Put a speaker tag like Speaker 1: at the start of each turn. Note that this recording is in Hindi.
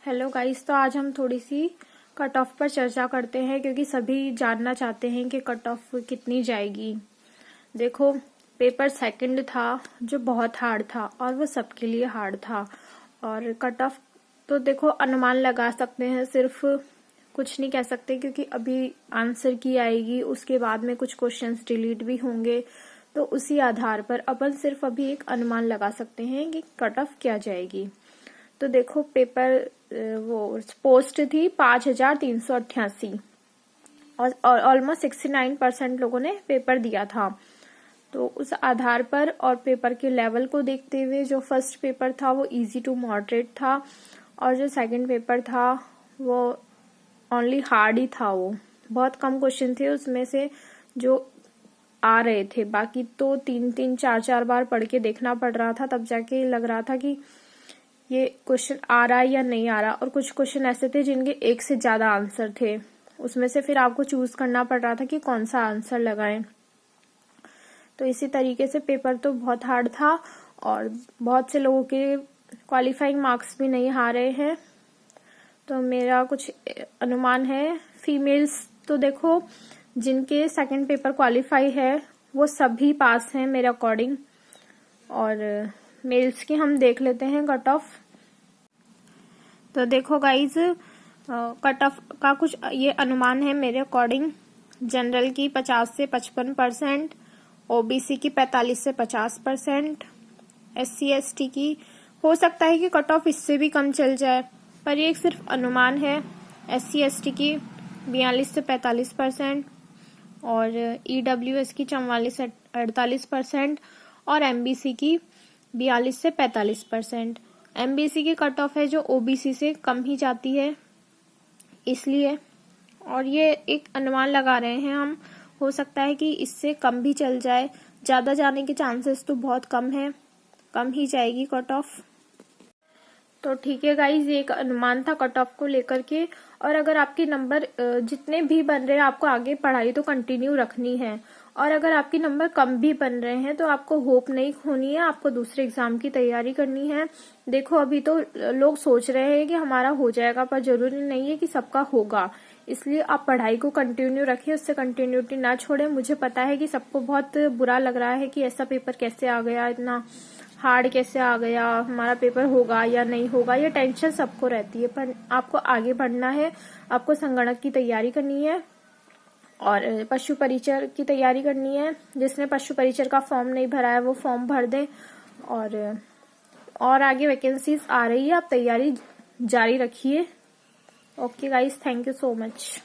Speaker 1: हेलो गाइस, तो आज हम थोड़ी सी कट ऑफ पर चर्चा करते हैं क्योंकि सभी जानना चाहते हैं कि कट ऑफ कितनी जाएगी। देखो, पेपर सेकंड था जो बहुत हार्ड था और वो सबके लिए हार्ड था। और कट ऑफ तो देखो अनुमान लगा सकते हैं, सिर्फ कुछ नहीं कह सकते क्योंकि अभी आंसर की आएगी, उसके बाद में कुछ क्वेश्चंस डिलीट भी होंगे, तो उसी आधार पर अपन सिर्फ अभी एक अनुमान लगा सकते हैं कि कट ऑफ क्या जाएगी। तो देखो, पेपर वो पोस्ट थी 5388 और ऑलमोस्ट 69% लोगों ने पेपर दिया था। तो उस आधार पर और पेपर के लेवल को देखते हुए जो फर्स्ट पेपर था वो इजी टू मॉडरेट था और जो सेकंड पेपर था वो ओनली हार्ड ही था। वो बहुत कम क्वेश्चन थे उसमें से जो आ रहे थे, बाकी तो 3-3 4-4 बार पढ़ के देखना पड़ रहा था, तब जाके लग रहा था कि ये क्वेश्चन आ रहा है या नहीं आ रहा। और कुछ क्वेश्चन ऐसे थे जिनके एक से ज्यादा आंसर थे, उसमें से फिर आपको चूज करना पड़ रहा था कि कौन सा आंसर लगाएं। तो इसी तरीके से पेपर तो बहुत हार्ड था और बहुत से लोगों के क्वालिफाइंग मार्क्स भी नहीं आ रहे हैं। तो मेरा कुछ अनुमान है, फीमेल्स तो देखो जिनके सेकंड पेपर क्वालिफाई है वो सभी पास हैं मेरे अकॉर्डिंग। और मेल्स की हम देख लेते हैं कट ऑफ। तो देखो गाइज, कट ऑफ का कुछ ये अनुमान है मेरे अकॉर्डिंग। जनरल की 50 से 55%, ओबीसी की 45 से 50%, SC ST की हो सकता है कि कट ऑफ इससे भी कम चल जाए, पर ये सिर्फ अनुमान है। SC ST की 42 से 45% और EWS की 44 से 48% और MBC की 42 से 45%। MBC की कट ऑफ है जो OBC से कम ही जाती है, इसलिए। और ये एक अनुमान लगा रहे हैं हम, हो सकता है कि इससे कम भी चल जाए, ज्यादा जाने के चांसेस तो बहुत कम है, कम ही जाएगी कट ऑफ। तो ठीक है गाइज, ये एक अनुमान था कट ऑफ को लेकर के। और अगर आपके नंबर जितने भी बन रहे हैं, आपको आगे पढ़ाई तो कंटिन्यू रखनी है। और अगर आपके नंबर कम भी बन रहे हैं तो आपको होप नहीं खोनी है, आपको दूसरे एग्जाम की तैयारी करनी है। देखो, अभी तो लोग सोच रहे हैं कि हमारा हो जाएगा, पर जरूरी नहीं है कि सबका होगा। इसलिए आप पढ़ाई को कंटिन्यू रखिए, उससे कंटिन्यूटी ना छोड़े। मुझे पता है कि सबको बहुत बुरा लग रहा है कि ऐसा पेपर कैसे आ गया, इतना हार्ड कैसे आ गया, हमारा पेपर होगा या नहीं होगा, ये टेंशन सबको रहती है। पर आपको आगे बढ़ना है, आपको संगणक की तैयारी करनी है और पशु परिचर की तैयारी करनी है। जिसने पशु परिचर का फॉर्म नहीं भरा है वो फॉर्म भर दे। और आगे वैकेंसीज आ रही है, आप तैयारी जारी रखिए। Okay guys, thank you so much.